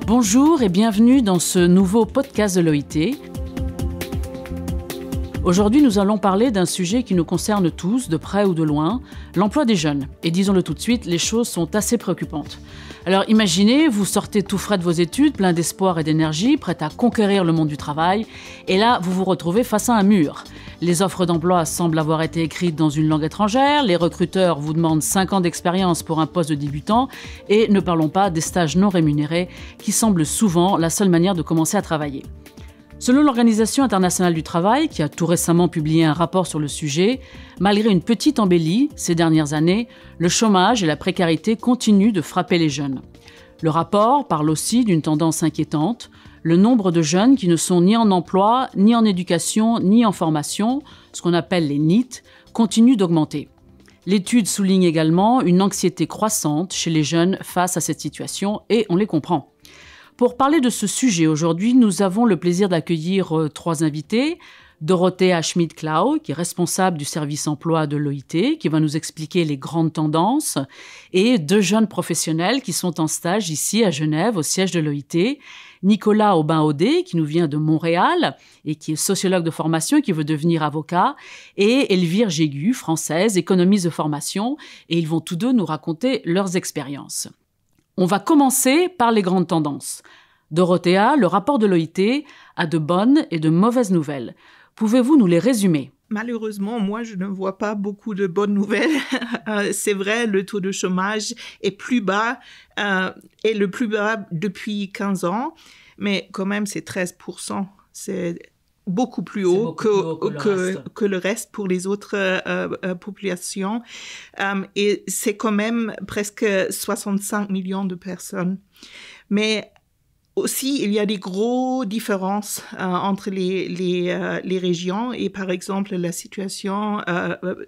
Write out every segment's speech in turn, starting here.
Bonjour et bienvenue dans ce nouveau podcast de l'OIT. Aujourd'hui, nous allons parler d'un sujet qui nous concerne tous, de près ou de loin, l'emploi des jeunes. Et disons-le tout de suite, les choses sont assez préoccupantes. Alors imaginez, vous sortez tout frais de vos études, plein d'espoir et d'énergie, prêt à conquérir le monde du travail, et là, vous vous retrouvez face à un mur. Les offres d'emploi semblent avoir été écrites dans une langue étrangère, les recruteurs vous demandent 5 ans d'expérience pour un poste de débutant, et ne parlons pas des stages non rémunérés, qui semblent souvent la seule manière de commencer à travailler. Selon l'Organisation internationale du travail, qui a tout récemment publié un rapport sur le sujet, malgré une petite embellie ces dernières années, le chômage et la précarité continuent de frapper les jeunes. Le rapport parle aussi d'une tendance inquiétante. Le nombre de jeunes qui ne sont ni en emploi, ni en éducation, ni en formation, ce qu'on appelle les NEET, continue d'augmenter. L'étude souligne également une anxiété croissante chez les jeunes face à cette situation, et on les comprend. Pour parler de ce sujet aujourd'hui, nous avons le plaisir d'accueillir 3 invités. Dorothea Schmid-Klau, qui est responsable du service emploi de l'OIT, qui va nous expliquer les grandes tendances, et 2 jeunes professionnels qui sont en stage ici à Genève, au siège de l'OIT. Nicolas Aubin-Audet, qui nous vient de Montréal et qui est sociologue de formation et qui veut devenir avocat, et Elvire Jégu, française, économiste de formation, et ils vont tous 2 nous raconter leurs expériences. On va commencer par les grandes tendances. Dorothea, le rapport de l'OIT a de bonnes et de mauvaises nouvelles. Pouvez-vous nous les résumer ? Malheureusement, moi, je ne vois pas beaucoup de bonnes nouvelles. C'est vrai, le taux de chômage est plus bas, et le plus bas depuis 15 ans, mais quand même, c'est 13%. C'est beaucoup plus haut que le reste pour les autres populations. Et c'est quand même presque 65 millions de personnes. Mais aussi, il y a des grosses différences entre les régions et par exemple la situation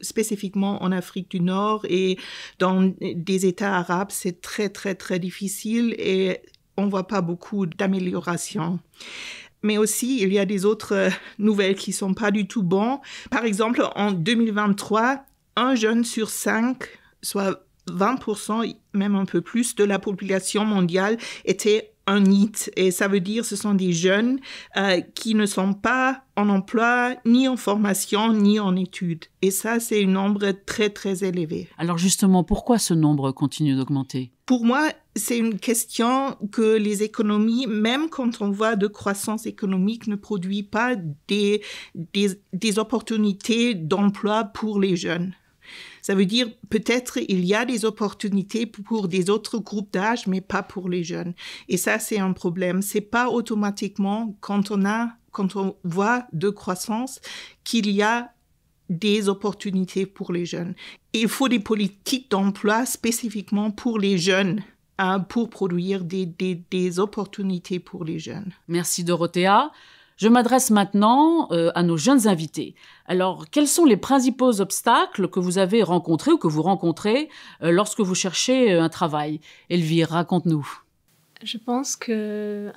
spécifiquement en Afrique du Nord et dans des États arabes, c'est très, très, très difficile et on ne voit pas beaucoup d'amélioration. Mais aussi, il y a des autres nouvelles qui ne sont pas du tout bonnes. Par exemple, en 2023, 1 jeune sur 5, soit 20%, même un peu plus, de la population mondiale était un NEET. Et ça veut dire que ce sont des jeunes qui ne sont pas en emploi, ni en formation, ni en études. Et ça, c'est un nombre très, très élevé. Alors justement, pourquoi ce nombre continue d'augmenter ? Pour moi, c'est une question que les économies, même quand on voit de croissance économique, ne produisent pas des opportunités d'emploi pour les jeunes. Ça veut dire peut-être il y a des opportunités pour des autres groupes d'âge, mais pas pour les jeunes. Et ça, c'est un problème. C'est pas automatiquement quand on voit de croissance qu'il y a des opportunités pour les jeunes. Il faut des politiques d'emploi spécifiquement pour les jeunes, pour produire des opportunités pour les jeunes. Merci Dorothea. Je m'adresse maintenant à nos jeunes invités. Alors, quels sont les principaux obstacles que vous avez rencontrés ou que vous rencontrez lorsque vous cherchez un travail ? Elvire, raconte-nous. Je pense que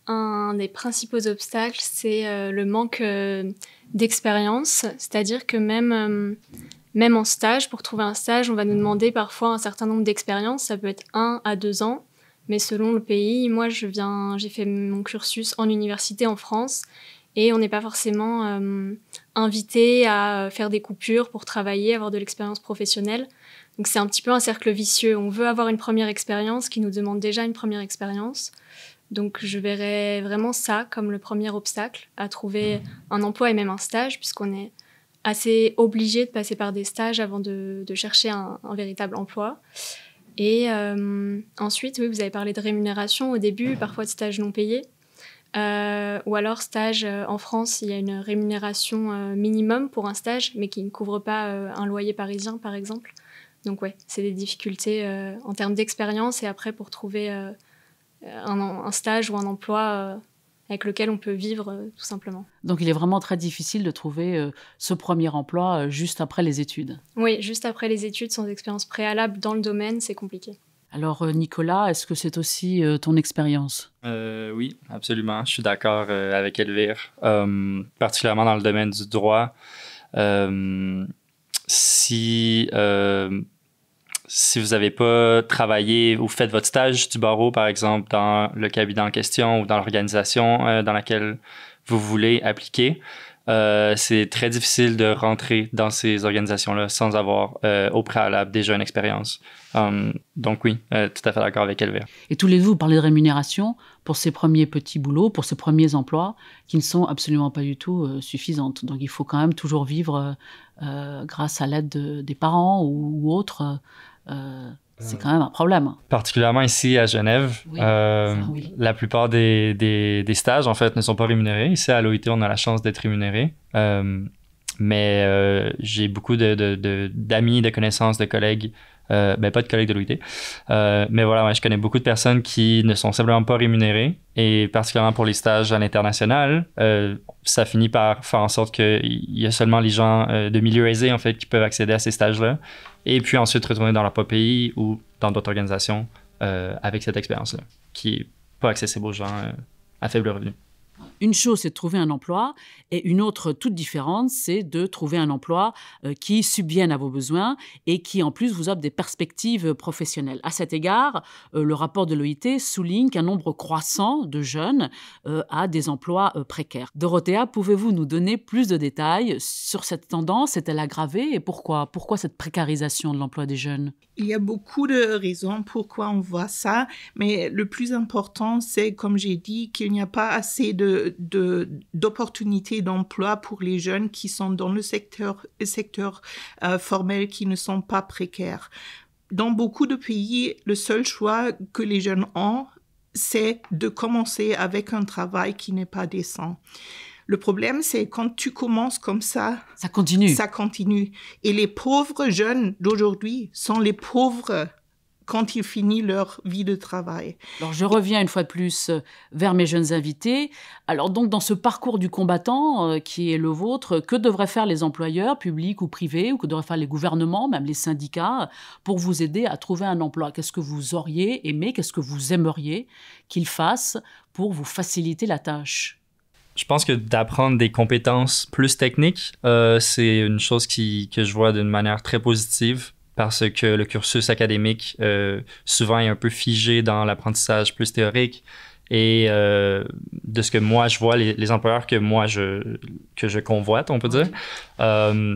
un des principaux obstacles, c'est le manque d'expérience. C'est-à-dire que même en stage, pour trouver un stage, on va nous demander parfois un certain nombre d'expériences. Ça peut être 1 à 2 ans. Mais selon le pays, moi, j'ai fait mon cursus en université en France et on n'est pas forcément invité à faire des coupures pour travailler, avoir de l'expérience professionnelle. Donc, c'est un petit peu un cercle vicieux. On veut avoir une première expérience qui nous demande déjà une première expérience. Donc, je verrais vraiment ça comme le premier obstacle à trouver un emploi et même un stage, puisqu'on est assez obligé de passer par des stages avant de chercher un véritable emploi. Et ensuite, oui, vous avez parlé de rémunération au début, parfois de stages non payés. Ou alors stage en France, il y a une rémunération minimum pour un stage, mais qui ne couvre pas un loyer parisien, par exemple. Donc ouais, c'est des difficultés en termes d'expérience et après pour trouver un stage ou un emploi avec lequel on peut vivre tout simplement. Donc il est vraiment très difficile de trouver ce premier emploi juste après les études. Oui, juste après les études, sans expérience préalable dans le domaine, c'est compliqué. Alors Nicolas, est-ce que c'est aussi ton expérience ? Oui, absolument. Je suis d'accord avec Elvire. Particulièrement dans le domaine du droit. Si si vous n'avez pas travaillé ou fait votre stage du barreau, par exemple, dans le cabinet en question ou dans l'organisation dans laquelle vous voulez appliquer, c'est très difficile de rentrer dans ces organisations-là sans avoir au préalable déjà une expérience. Donc oui, tout à fait d'accord avec Elvire. Et tous les deux, vous parlez de rémunération pour ces premiers petits boulots, pour ces premiers emplois qui ne sont absolument pas du tout suffisantes. Donc il faut quand même toujours vivre grâce à l'aide des parents ou autres. C'est quand même un problème. Particulièrement ici à Genève, Oui, oui. La plupart des stages, en fait, ne sont pas rémunérés. Ici, à l'OIT, on a la chance d'être rémunéré. Mais j'ai beaucoup d'amis, de connaissances, de collègues, pas de collègues de l'OIT. Mais voilà, ouais, je connais beaucoup de personnes qui ne sont simplement pas rémunérées. Et particulièrement pour les stages à l'international, ça finit par faire en sorte qu'il y a seulement les gens de milieu aisé, en fait, qui peuvent accéder à ces stages-là. Et puis ensuite retourner dans leur propre pays ou dans d'autres organisations avec cette expérience-là, qui n'est pas accessible aux gens à faible revenu. Une chose, c'est de trouver un emploi, et une autre toute différente, c'est de trouver un emploi qui subvienne à vos besoins et qui, en plus, vous offre des perspectives professionnelles. À cet égard, le rapport de l'OIT souligne qu'un nombre croissant de jeunes a des emplois précaires. Dorothea, pouvez-vous nous donner plus de détails sur cette tendance? Est-elle aggravée et pourquoi? Pourquoi cette précarisation de l'emploi des jeunes? Il y a beaucoup de raisons pourquoi on voit ça, mais le plus important, c'est, comme j'ai dit, qu'il n'y a pas assez d'opportunités d'emploi pour les jeunes qui sont dans le secteur formel, qui ne sont pas précaires. Dans beaucoup de pays, le seul choix que les jeunes ont, c'est de commencer avec un travail qui n'est pas décent. Le problème, c'est quand tu commences comme ça, ça continue. Ça continue. Et les pauvres jeunes d'aujourd'hui sont les pauvres quand ils finissent leur vie de travail. Alors, je reviens une fois de plus vers mes jeunes invités. Alors, donc, dans ce parcours du combattant qui est le vôtre, que devraient faire les employeurs, publics ou privés, ou que devraient faire les gouvernements, même les syndicats, pour vous aider à trouver un emploi? Qu'est-ce que vous auriez aimé, qu'est-ce que vous aimeriez qu'ils fassent pour vous faciliter la tâche? Je pense que d'apprendre des compétences plus techniques, c'est une chose que je vois d'une manière très positive parce que le cursus académique, souvent, est un peu figé dans l'apprentissage plus théorique. Et de ce que moi, je vois, les employeurs que je convoite, on peut dire,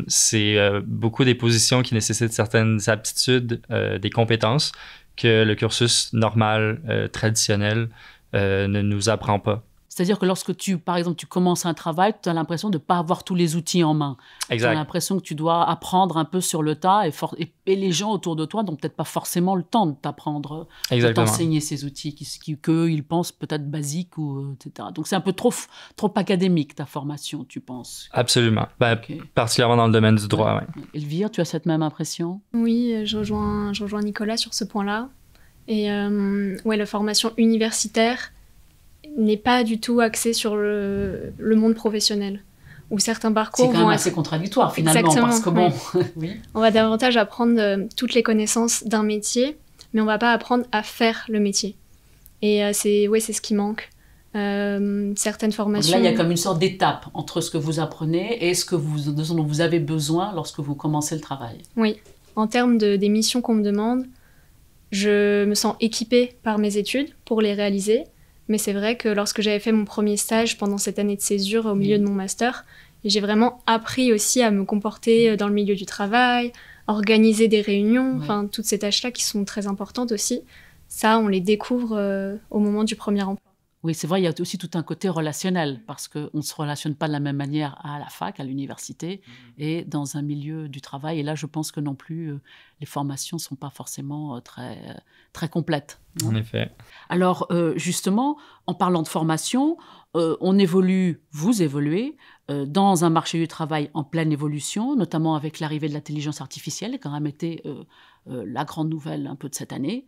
c'est beaucoup des positions qui nécessitent certaines aptitudes, des compétences que le cursus normal, traditionnel, ne nous apprend pas. C'est-à-dire que lorsque par exemple, tu commences un travail, tu as l'impression de ne pas avoir tous les outils en main. Exact. Tu as l'impression que tu dois apprendre un peu sur le tas et les gens autour de toi n'ont peut-être pas forcément le temps de t'apprendre, de t'enseigner ces outils qu'eux, ils pensent peut-être basiques, etc. Donc, c'est un peu trop académique, ta formation, tu penses? Absolument. Okay. Particulièrement dans le domaine du droit, oui. Elvire, tu as cette même impression? Oui, je rejoins Nicolas sur ce point-là. Et la formation universitaire n'est pas du tout axé sur le monde professionnel. Où certains parcours c'est quand même assez contradictoire finalement. Exactement, parce que bon, oui. On va davantage apprendre toutes les connaissances d'un métier, mais on va pas apprendre à faire le métier. Et c'est ce qui manque. Certaines formations... Donc là, il y a comme une sorte d'étape entre ce que vous apprenez et ce dont vous avez besoin lorsque vous commencez le travail. Oui. En termes des missions qu'on me demande, je me sens équipée par mes études pour les réaliser. Mais c'est vrai que lorsque j'avais fait mon premier stage pendant cette année de césure au milieu de mon master, j'ai vraiment appris aussi à me comporter dans le milieu du travail, organiser des réunions, enfin toutes ces tâches-là qui sont très importantes aussi. Ça, on les découvre au moment du premier emploi. Oui, c'est vrai, il y a aussi tout un côté relationnel, parce qu'on ne se relationne pas de la même manière à la fac, à l'université, et dans un milieu du travail. Et là, je pense que non plus, les formations ne sont pas forcément très complètes. Non? En effet. Alors, justement, en parlant de formation, vous évoluez dans un marché du travail en pleine évolution, notamment avec l'arrivée de l'intelligence artificielle, qui a quand même été la grande nouvelle un peu de cette année.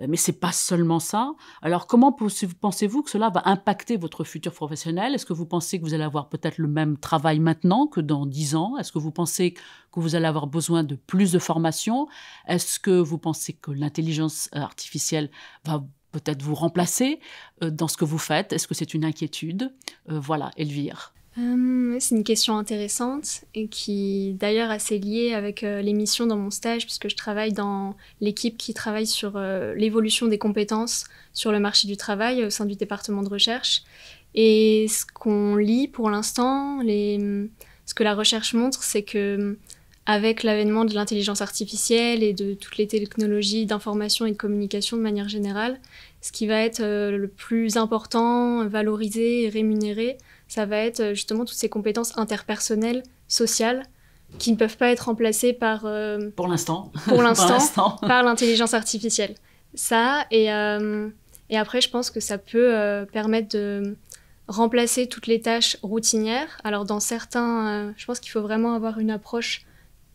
Mais ce n'est pas seulement ça. Alors, comment pensez-vous que cela va impacter votre futur professionnel? Est-ce que vous pensez que vous allez avoir peut-être le même travail maintenant que dans 10 ans? Est-ce que vous pensez que vous allez avoir besoin de plus de formation? Est-ce que vous pensez que l'intelligence artificielle va peut-être vous remplacer dans ce que vous faites? Est-ce que c'est une inquiétude? Voilà, Elvire. C'est une question intéressante et qui d'ailleurs assez liée avec les missions dans mon stage, puisque je travaille dans l'équipe qui travaille sur l'évolution des compétences sur le marché du travail au sein du département de recherche. Et ce qu'on lit pour l'instant, ce que la recherche montre, c'est que avec l'avènement de l'intelligence artificielle et de toutes les technologies d'information et de communication de manière générale, ce qui va être le plus important, valorisé et rémunéré, ça va être justement toutes ces compétences interpersonnelles, sociales, qui ne peuvent pas être remplacées par... Pour l'instant. Par l'intelligence artificielle. Ça, et après, je pense que ça peut permettre de remplacer toutes les tâches routinières. Alors, dans certains... je pense qu'il faut vraiment avoir une approche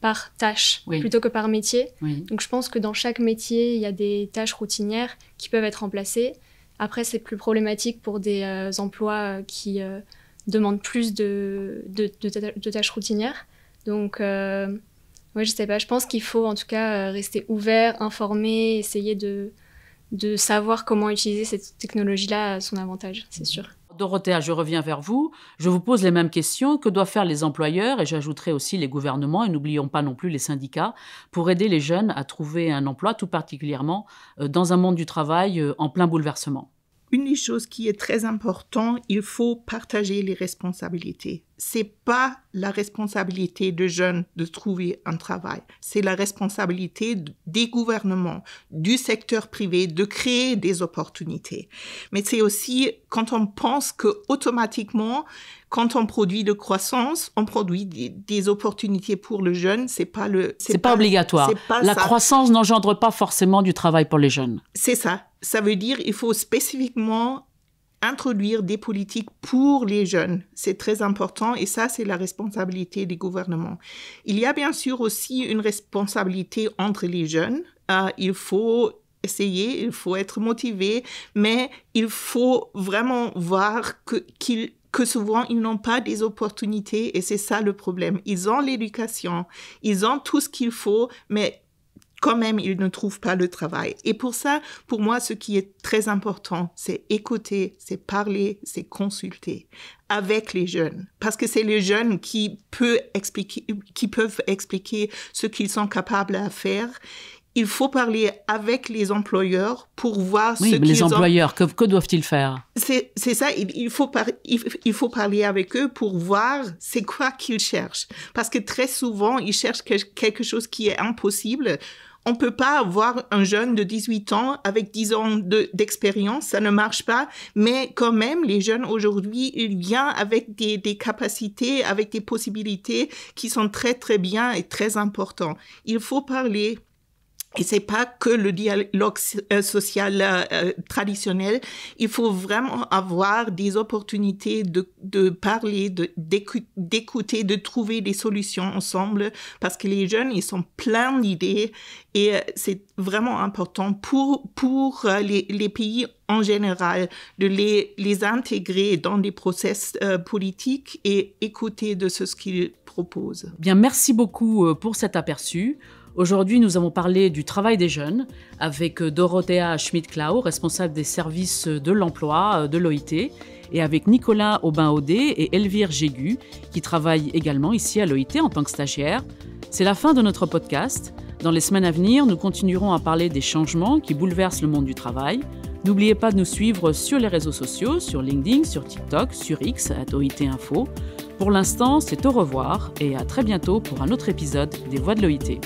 par tâche plutôt que par métier. Oui. Donc, je pense que dans chaque métier, il y a des tâches routinières qui peuvent être remplacées. Après, c'est plus problématique pour des emplois qui... demande plus de tâches routinières. Donc, je sais pas, je pense qu'il faut en tout cas rester ouvert, informé, essayer de savoir comment utiliser cette technologie-là à son avantage, c'est sûr. Dorothea, je reviens vers vous. Je vous pose les mêmes questions. Que doivent faire les employeurs, et j'ajouterai aussi les gouvernements, et n'oublions pas non plus les syndicats, pour aider les jeunes à trouver un emploi, tout particulièrement dans un monde du travail en plein bouleversement? Une des choses qui est très importante, il faut partager les responsabilités. C'est pas la responsabilité de jeunes de trouver un travail. C'est la responsabilité des gouvernements, du secteur privé de créer des opportunités. Mais c'est aussi quand on pense que automatiquement, quand on produit de croissance, on produit des opportunités pour le jeune. C'est pas obligatoire. La croissance n'engendre pas forcément du travail pour les jeunes. C'est ça. Ça veut dire qu'il faut spécifiquement introduire des politiques pour les jeunes. C'est très important et ça, c'est la responsabilité des gouvernements. Il y a bien sûr aussi une responsabilité entre les jeunes. Il faut essayer, il faut être motivé, mais il faut vraiment voir que souvent, ils n'ont pas des opportunités et c'est ça le problème. Ils ont l'éducation, ils ont tout ce qu'il faut, mais quand même, ils ne trouvent pas le travail. Et pour ça, pour moi, ce qui est très important, c'est écouter, c'est parler, c'est consulter avec les jeunes. Parce que c'est les jeunes qui peuvent expliquer ce qu'ils sont capables à faire. Il faut parler avec les employeurs pour voir ce qu'ils ont. Oui, mais les employeurs, que doivent-ils faire? C'est ça, il faut parler avec eux pour voir c'est quoi qu'ils cherchent. Parce que très souvent, ils cherchent quelque chose qui est impossible. On ne peut pas avoir un jeune de 18 ans avec 10 ans d'expérience, ça ne marche pas. Mais quand même, les jeunes aujourd'hui, ils viennent avec des capacités, avec des possibilités qui sont très, très bien et très importantes. Il faut parler. Et c'est pas que le dialogue social traditionnel. Il faut vraiment avoir des opportunités de parler, d'écouter, de trouver des solutions ensemble, parce que les jeunes, ils sont pleins d'idées et c'est vraiment important pour les pays en général de les intégrer dans des process politiques et écouter de ce qu'ils proposent. Bien, merci beaucoup pour cet aperçu. Aujourd'hui, nous avons parlé du travail des jeunes avec Dorothea Schmidt-Klau, responsable des services de l'emploi de l'OIT, et avec Nicolas Aubin-Audet et Elvire Jégu, qui travaillent également ici à l'OIT en tant que stagiaires. C'est la fin de notre podcast. Dans les semaines à venir, nous continuerons à parler des changements qui bouleversent le monde du travail. N'oubliez pas de nous suivre sur les réseaux sociaux, sur LinkedIn, sur TikTok, sur X, @OIT Info. Pour l'instant, c'est au revoir et à très bientôt pour un autre épisode des Voix de l'OIT.